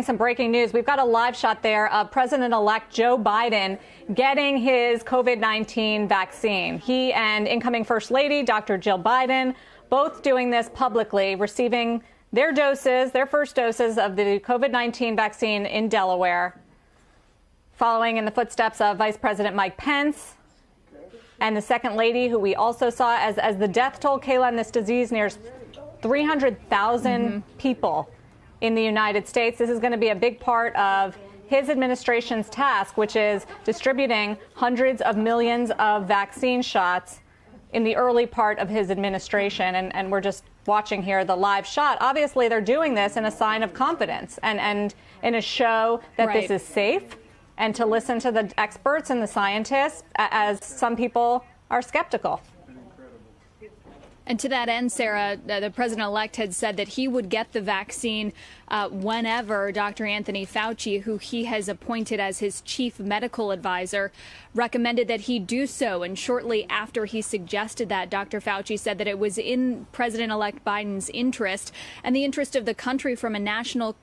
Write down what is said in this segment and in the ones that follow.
some breaking news. We've got a live shot there of President-elect Joe Biden getting his COVID-19 vaccine. He and incoming First Lady, Dr. Jill Biden, both doing this publicly, receiving their doses, their first doses of the COVID-19 vaccine in Delaware, following in the footsteps of Vice President Mike Pence and the Second Lady, who we also saw as the death toll, Kayla, in this disease nears 300,000 people in the United States. This is going to be a big part of his administration's task, which is distributing hundreds of millions of vaccine shots in the early part of his administration. And we're just watching here the live shot. Obviously, they're doing this in a sign of confidence and in a show that this is safe, and to listen to the experts and the scientists, as some people are skeptical. And to that end, Sarah, the president-elect had said that he would get the vaccine whenever Dr. Anthony Fauci, who he has appointed as his chief medical advisor, recommended that he do so. And shortly after he suggested that, Dr. Fauci said that it was in President-elect Biden's interest and the interest of the country from a national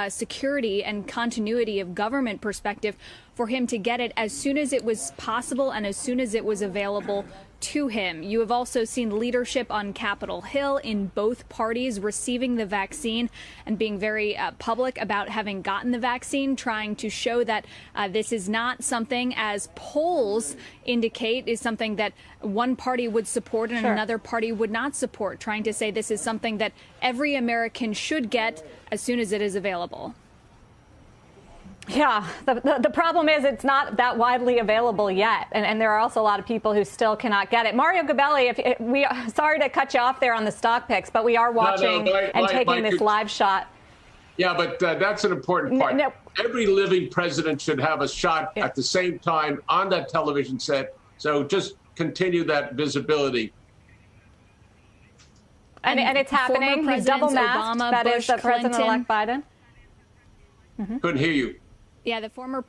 security and continuity of government perspective for him to get it as soon as it was possible and as soon as it was available to him. You have also seen leadership on Capitol Hill in both parties receiving the vaccine and being very public about having gotten the vaccine, trying to show that this is not something, as polls indicate, is something that one party would support and another party would not support, trying to say this is something that every American should get as soon as it is available. Yeah, the problem is it's not that widely available yet. And there are also a lot of people who still cannot get it. Mario Gabelli, sorry to cut you off there on the stock picks, but we are watching taking this live shot. Yeah, but that's an important part. Every living president should have a shot at the same time on that television set. So just continue that visibility. And it's happening. He's double masked. That is the President-elect Biden. Couldn't hear you. Yeah, the former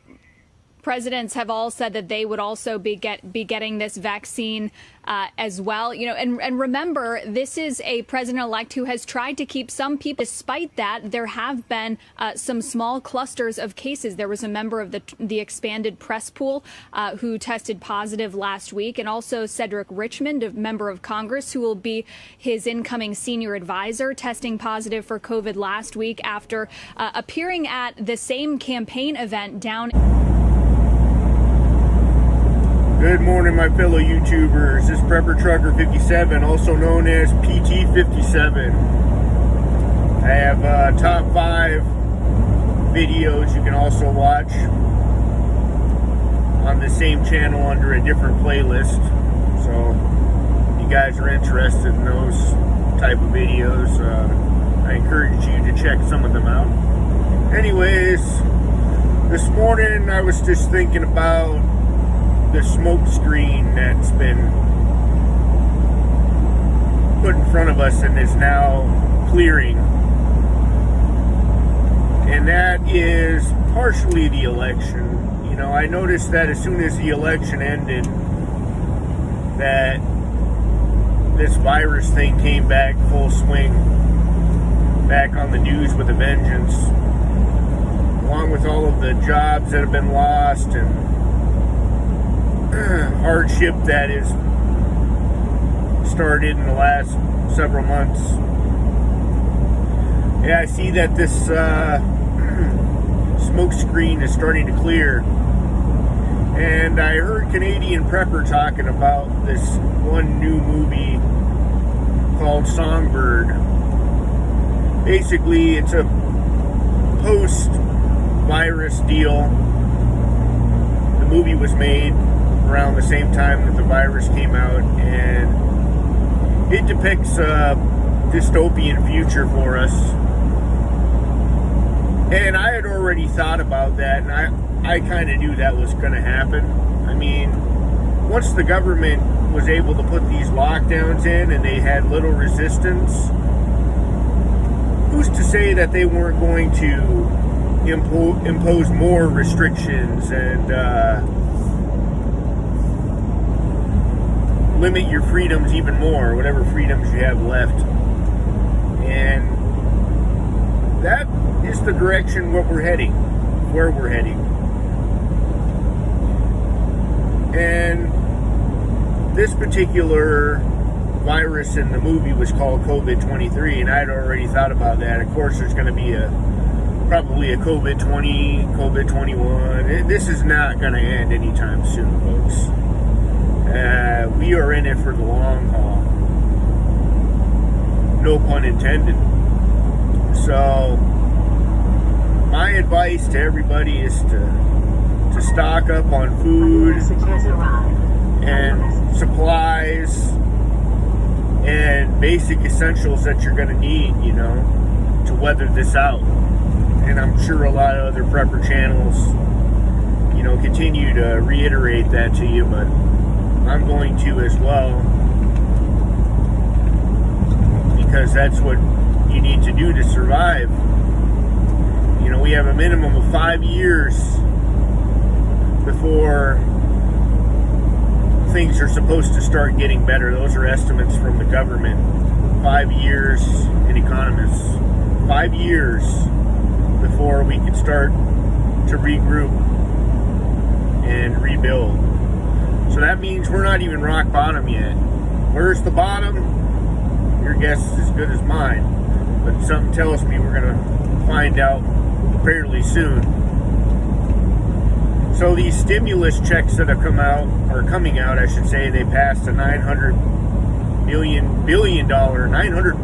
presidents have all said that they would also be getting this vaccine as well. You know, and remember, this is a president-elect who has tried to keep some people. Despite that, there have been some small clusters of cases. There was a member of the expanded press pool who tested positive last week, and also Cedric Richmond, a member of Congress, who will be his incoming senior advisor, testing positive for COVID last week after appearing at the same campaign event down. Good morning, my fellow YouTubers. This is Prepper Trucker 57, also known as PT 57. I have top 5 videos you can also watch on the same channel under a different playlist. So if you guys are interested in those type of videos, I encourage you to check some of them out. Anyways, this morning I was just thinking about the smoke screen that's been put in front of us and is now clearing. And that is partially the election. You know, I noticed that as soon as the election ended, that this virus thing came back full swing, back on the news with a vengeance, along with all of the jobs that have been lost and hardship that is started in the last several months. Yeah, I see that this smoke screen is starting to clear. And I heard Canadian Prepper talking about this one new movie called Songbird. Basically, it's a post-virus deal. The movie was made around the same time that the virus came out, and it depicts a dystopian future for us. And I had already thought about that, and I kind of knew that was going to happen. I mean, once the government was able to put these lockdowns in and they had little resistance, who's to say that they weren't going to impose more restrictions and limit your freedoms even more, whatever freedoms you have left. And that is the direction where we're heading. And this particular virus in the movie was called COVID-23, and I'd already thought about that. Of course, there's going to be probably a COVID-20, COVID-21. This is not going to end anytime soon, folks. We are in it for the long haul. No pun intended. So, my advice to everybody is to stock up on food and supplies and basic essentials that you're going to need, to weather this out. And I'm sure a lot of other prepper channels, continue to reiterate that to you, but I'm going to as well, because that's what you need to do to survive. We have a minimum of 5 years before things are supposed to start getting better. Those are estimates from the government. 5 years in economists. 5 years before we could start to regroup and rebuild. So that means we're not even rock bottom yet. Where's the bottom? Your guess is as good as mine. But something tells me we're going to find out fairly soon. So these stimulus checks that have coming out, I should say, they passed a $900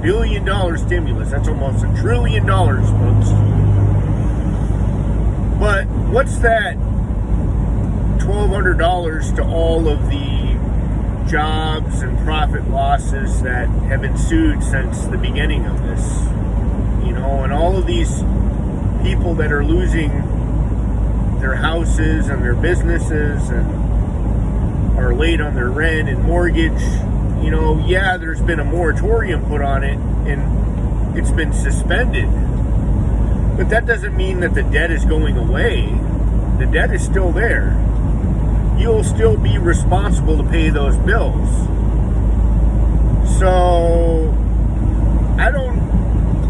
billion stimulus. That's almost $1 trillion, folks. But what's that $1,200 to all of the jobs and profit losses that have ensued since the beginning of this? And all of these people that are losing their houses and their businesses and are late on their rent and mortgage, there's been a moratorium put on it and it's been suspended. But that doesn't mean that the debt is going away. The debt is still there. You'll still be responsible to pay those bills. So,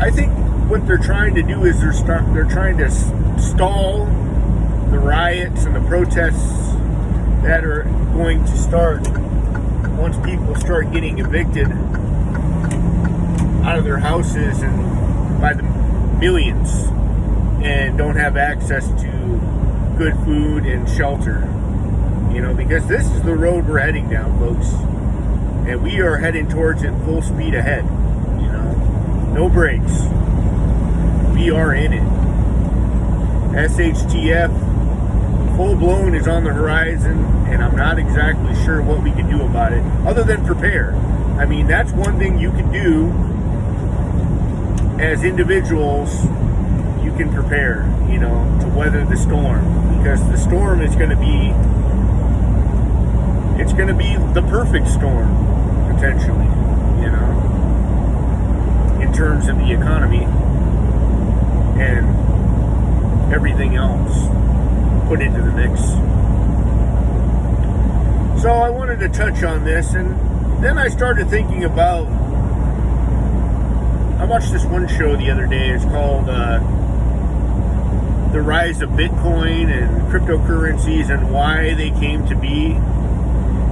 I think what they're trying to do is they're trying to stall the riots and the protests that are going to start once people start getting evicted out of their houses and by the millions and don't have access to good food and shelter. Because this is the road we're heading down, folks. And we are heading towards it full speed ahead. No brakes. We are in it. SHTF full blown is on the horizon, and I'm not exactly sure what we can do about it other than prepare. That's one thing you can do as individuals. You can prepare, to weather the storm, because the storm is going to be the perfect storm, potentially, in terms of the economy and everything else put into the mix. So I wanted to touch on this, and then I started thinking about, I watched this one show the other day. It's called The Rise of Bitcoin and Cryptocurrencies and Why They Came to Be.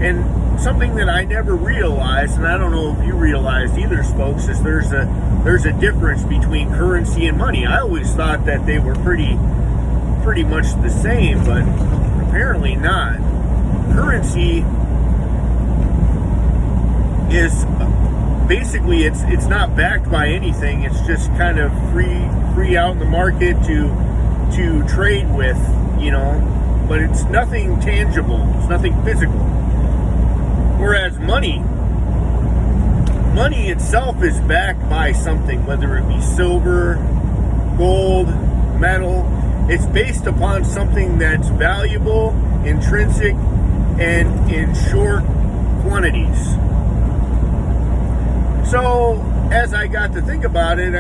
And something that I never realized, and I don't know if you realized either, folks, is there's a difference between currency and money. I always thought that they were pretty much the same, but apparently not. Currency is basically it's not backed by anything. It's just kind of free out in the market to trade with, but it's nothing tangible. It's nothing physical. Whereas money itself is backed by something, whether it be silver, gold, metal. It's based upon something that's valuable, intrinsic, and in short quantities. So, as I got to think about it,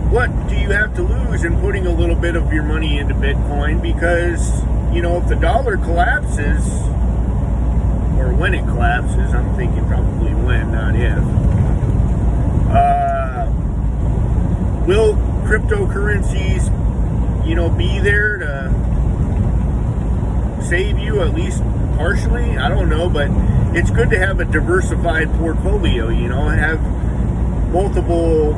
what do you have to lose in putting a little bit of your money into Bitcoin? Because, if the dollar collapses, or when it collapses, I'm thinking probably when, not if, will cryptocurrencies, be there to save you at least partially? I don't know, but it's good to have a diversified portfolio, have multiple,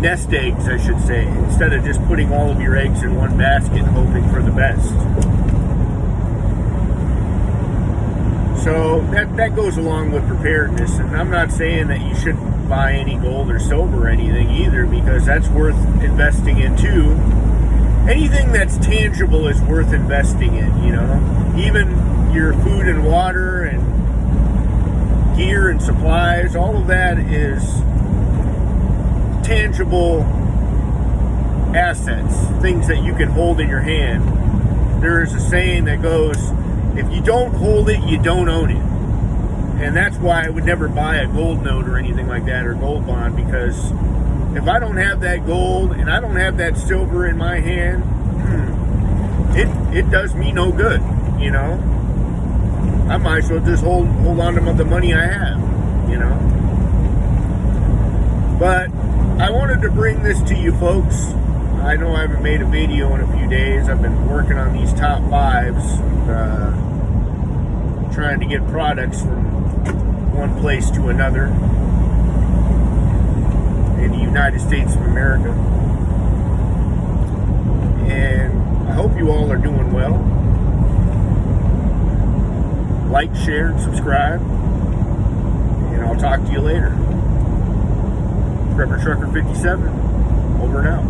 nest eggs, I should say, instead of just putting all of your eggs in one basket and hoping for the best. So that goes along with preparedness, and I'm not saying that you shouldn't buy any gold or silver or anything either, because that's worth investing in too. Anything that's tangible is worth investing in, even your food and water and gear and supplies, all of that is tangible assets, things that you can hold in your hand. There is a saying that goes, if you don't hold it, you don't own it. And that's why I would never buy a gold note or anything like that, or gold bond, because if I don't have that gold and I don't have that silver in my hand, it does me no good, I might as well just hold on to the money I have, But I wanted to bring this to you folks. I know I haven't made a video in a few days. I've been working on these top fives, trying to get products from one place to another in the United States of America. And I hope you all are doing well. Like, share, and subscribe. And I'll talk to you later. Prepper Trucker 57, over and out.